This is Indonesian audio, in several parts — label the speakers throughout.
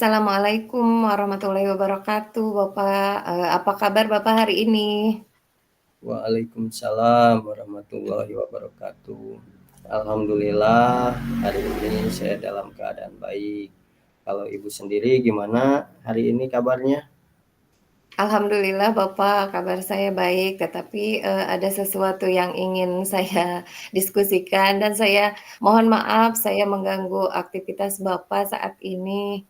Speaker 1: Assalamualaikum warahmatullahi wabarakatuh, Bapak. Apa kabar Bapak hari ini?
Speaker 2: Waalaikumsalam warahmatullahi wabarakatuh. Alhamdulillah hari ini saya dalam keadaan baik. Kalau ibu sendiri gimana hari ini kabarnya?
Speaker 1: Alhamdulillah Bapak, kabar saya baik, tetapi, ada sesuatu yang ingin saya diskusikan dan saya mohon maaf saya mengganggu aktivitas Bapak saat ini.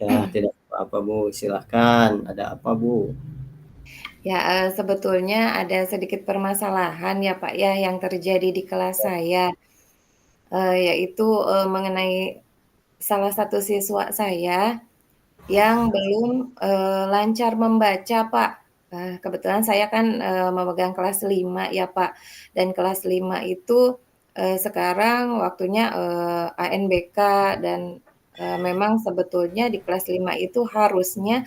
Speaker 2: Ya tidak apa-apa Bu, silahkan. Ada apa Bu?
Speaker 1: Ya, sebetulnya ada sedikit permasalahan ya Pak ya yang terjadi di kelas saya, yaitu, mengenai salah satu siswa saya yang belum, lancar membaca, Pak. Kebetulan saya kan, memegang kelas 5 ya, Pak, dan kelas 5 itu, sekarang waktunya, ANBK dan, memang sebetulnya di kelas 5 itu harusnya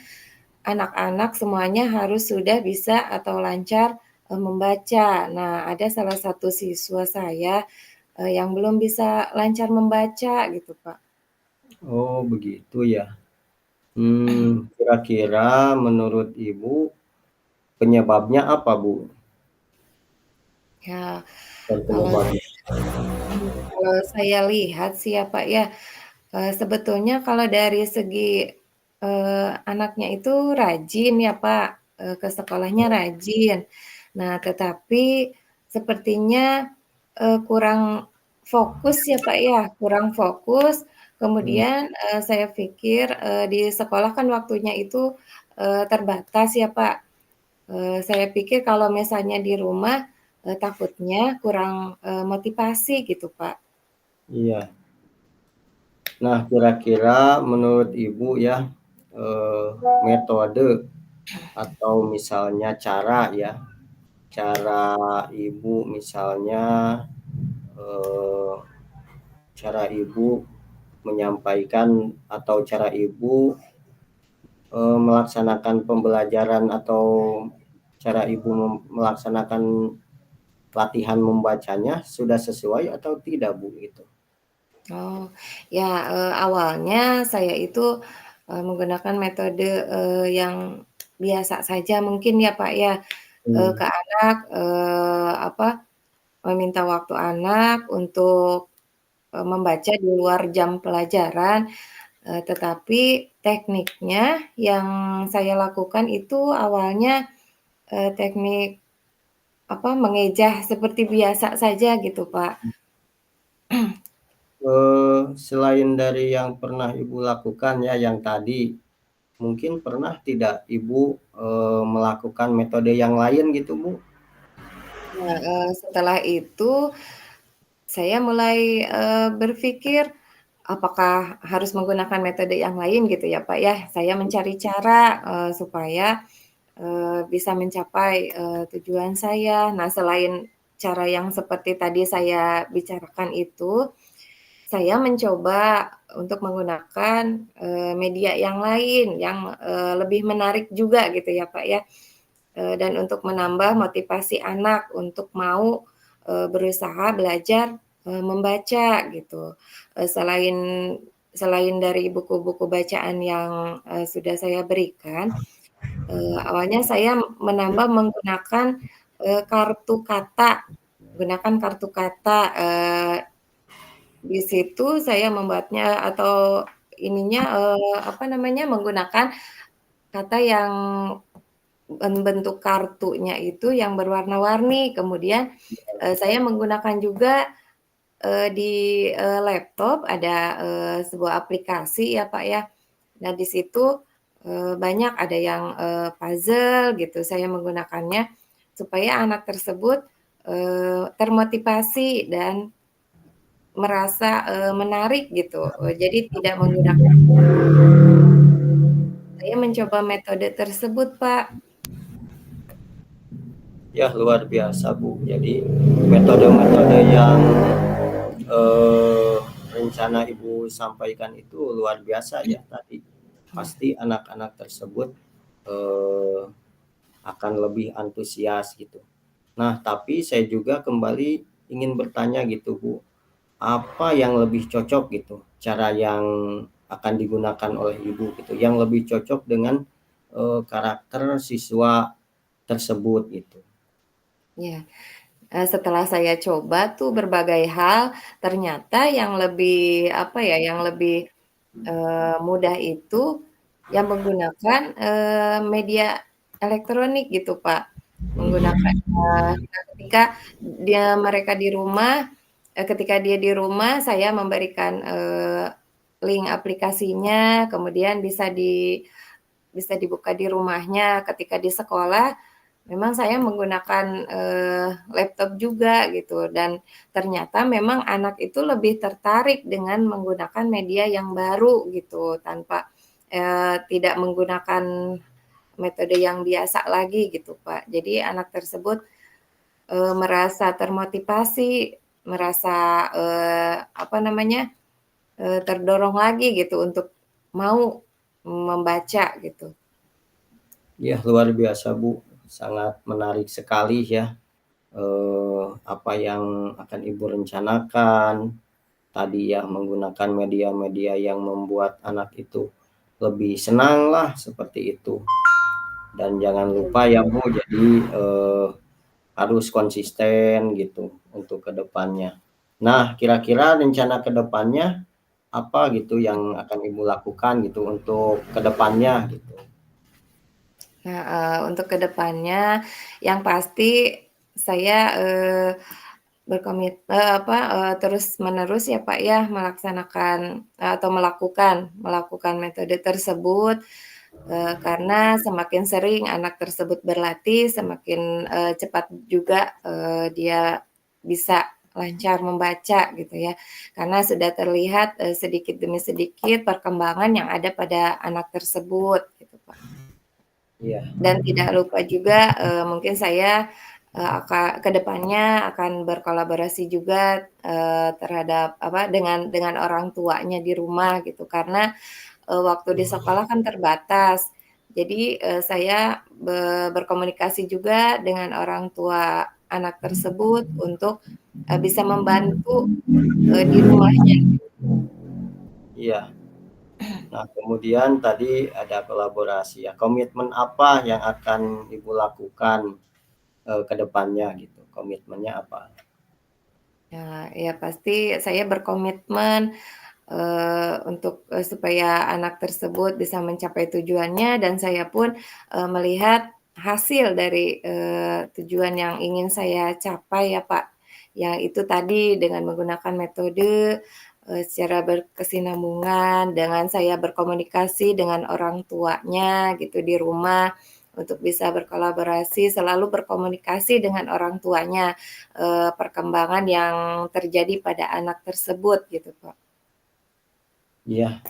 Speaker 1: anak-anak semuanya harus sudah bisa atau lancar, membaca. Nah, ada salah satu siswa saya, yang belum bisa lancar membaca gitu, Pak.
Speaker 2: Oh begitu ya. Kira-kira menurut Ibu penyebabnya apa Bu?
Speaker 1: Ya,
Speaker 2: Dan
Speaker 1: kalau
Speaker 2: penyebabnya.
Speaker 1: Kalau saya lihat sih ya, Pak, ya, sebetulnya kalau dari segi, anaknya itu rajin ya, Pak, ke sekolahnya rajin. Nah, tetapi sepertinya, kurang fokus ya, Pak, ya, kurang fokus,
Speaker 2: Hmm,
Speaker 1: kemudian, saya pikir, di sekolah kan waktunya itu, terbatas ya, Pak. Saya pikir kalau misalnya di rumah, takutnya kurang, motivasi gitu, Pak.
Speaker 2: iya. Nah kira-kira menurut Ibu ya eh, metode atau misalnya cara ya, cara Ibu misalnya, eee, cara Ibu menyampaikan atau cara Ibu, melaksanakan pembelajaran atau cara Ibu melaksanakan latihan membacanya sudah sesuai atau tidak, Bu, gitu?
Speaker 1: Oh, ya, awalnya saya itu, menggunakan metode, yang biasa saja mungkin ya, Pak, ya,
Speaker 2: Mmm,
Speaker 1: ke anak, apa, meminta waktu anak untuk, membaca di luar jam pelajaran, tetapi tekniknya yang saya lakukan itu awalnya, teknik, apa, mengejah seperti biasa saja gitu, Pak.
Speaker 2: selain dari yang pernah Ibu lakukan ya yang tadi, mungkin pernah tidak Ibu, melakukan metode yang lain gitu, Bu?
Speaker 1: Nah, setelah itu saya mulai, berpikir, apakah harus menggunakan metode yang lain gitu ya, Pak, ya. Saya mencari cara, supaya, bisa mencapai, tujuan saya. Nah, selain cara yang seperti tadi saya bicarakan itu, saya mencoba untuk menggunakan, media yang lain yang, lebih menarik juga gitu ya, Pak, ya. Dan untuk menambah motivasi anak untuk mau, berusaha belajar, membaca gitu. Selain selain dari buku-buku bacaan yang, sudah saya berikan, awalnya saya menambah menggunakan, kartu kata, gunakan kartu kata, di situ saya membuatnya atau ininya, apa namanya, menggunakan kata yang bentuk kartunya itu yang berwarna-warni, kemudian, saya menggunakan juga, di, laptop ada, sebuah aplikasi ya, Pak, ya. Nah, di situ, banyak ada yang, puzzle gitu, saya menggunakannya supaya anak tersebut, termotivasi dan merasa, menarik gitu, jadi tidak menggunakan saya mencoba metode tersebut, Pak.
Speaker 2: Ya luar biasa, Bu. Jadi metode-metode yang, eee, rencana Ibu sampaikan itu luar biasa ya tadi. Pasti anak-anak tersebut, eee, akan lebih antusias gitu. Nah, tapi saya juga kembali ingin bertanya gitu, Bu, apa yang lebih cocok gitu, cara yang akan digunakan oleh ibu gitu, yang lebih cocok dengan karakter siswa tersebut gitu.
Speaker 1: Ya, setelah saya coba tuh berbagai hal, ternyata yang lebih, apa ya, yang lebih, mudah itu yang menggunakan, media elektronik gitu, Pak. Menggunakan, ketika mereka di rumah, ketika dia di rumah saya memberikan, link aplikasinya, kemudian bisa dibuka di rumahnya. Ketika di sekolah, memang saya menggunakan, laptop juga gitu, dan ternyata memang anak itu lebih tertarik dengan menggunakan media yang baru gitu, tanpa, tidak menggunakan metode yang biasa lagi gitu, Pak. Jadi anak tersebut, merasa termotivasi, merasa, apa namanya, terdorong lagi gitu untuk mau membaca gitu.
Speaker 2: Ya luar biasa Bu, sangat menarik sekali ya, apa yang akan Ibu rencanakan, tadi ya menggunakan media-media yang membuat anak itu lebih senang lah seperti itu. Dan jangan
Speaker 1: Iya,
Speaker 2: lupa ya Bu, jadi harus konsisten gitu untuk kedepannya. Nah, kira-kira rencana kedepannya apa gitu yang akan Ibu lakukan gitu untuk kedepannya gitu?
Speaker 1: nah, untuk ke depannya yang pasti saya, apa, terus-menerus ya, Pak, ya, melaksanakan atau melakukan metode tersebut, karena semakin sering anak tersebut berlatih, semakin, cepat juga, dia bisa lancar membaca gitu ya. Karena sudah terlihat, sedikit demi sedikit perkembangan yang ada pada anak tersebut gitu, Pak.
Speaker 2: Iya,
Speaker 1: Dan tidak lupa juga, mungkin saya, ke depannya akan berkolaborasi juga, terhadap apa, dengan orang tuanya di rumah gitu. Karena, waktu di sekolah kan terbatas. Jadi, saya berkomunikasi juga dengan orang tua anak tersebut untuk, bisa membantu, di rumahnya.
Speaker 2: iya. Nah, kemudian tadi ada kolaborasi ya, komitmen apa yang akan Ibu lakukan, ke depannya gitu, komitmennya apa?
Speaker 1: Nah, ya pasti saya berkomitmen, untuk, supaya anak tersebut bisa mencapai tujuannya dan saya pun, melihat hasil dari, tujuan yang ingin saya capai ya, Pak. Yang itu tadi dengan menggunakan metode, secara berkesinambungan dengan saya berkomunikasi dengan orang tuanya gitu di rumah, untuk bisa berkolaborasi, selalu berkomunikasi dengan orang tuanya, perkembangan yang terjadi pada anak tersebut gitu, Pak.
Speaker 2: Iya,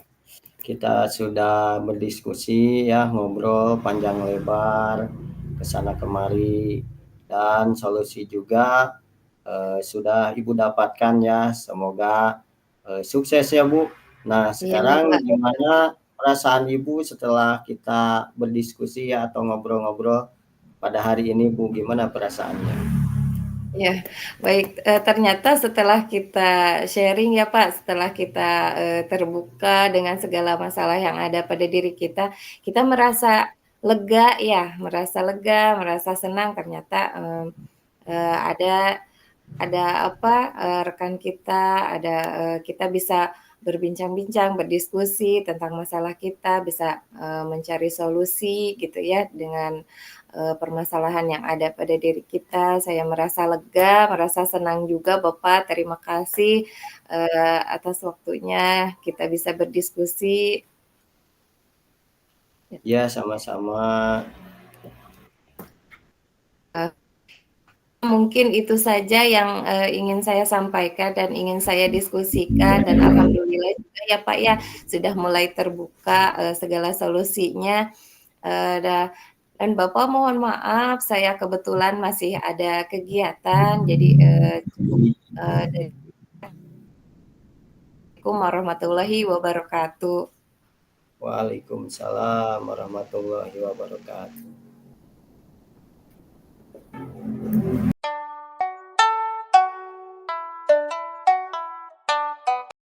Speaker 2: kita sudah berdiskusi ya, ngobrol panjang lebar, ke sana kemari, dan solusi juga, sudah Ibu dapatkan ya, semoga, sukses ya Bu. Nah,
Speaker 1: Iya,
Speaker 2: sekarang
Speaker 1: Pak.
Speaker 2: gimana perasaan Ibu setelah kita berdiskusi ya atau ngobrol-ngobrol pada hari ini Bu, gimana perasaannya?
Speaker 1: Iya, baik, ternyata setelah kita sharing ya, Pak, setelah kita, terbuka dengan segala masalah yang ada pada diri kita merasa lega ya, merasa lega, merasa senang ternyata, ada apa, rekan kita, kita bisa berbincang-bincang, berdiskusi tentang masalah kita, bisa, mencari solusi gitu ya dengan, permasalahan yang ada pada diri kita. Saya merasa lega, merasa senang juga Bapak, terima kasih, atas waktunya kita bisa berdiskusi.
Speaker 2: Ya, sama-sama.
Speaker 1: Mungkin itu saja yang, ingin saya sampaikan dan ingin saya diskusikan dan alhamdulillah juga ya, Pak, ya, sudah mulai terbuka, segala solusinya, dan Bapak mohon maaf saya kebetulan masih ada kegiatan jadi, cukup, dari Assalamualaikum warahmatullahi wabarakatuh.
Speaker 2: Waalaikumsalam warahmatullahi wabarakatuh.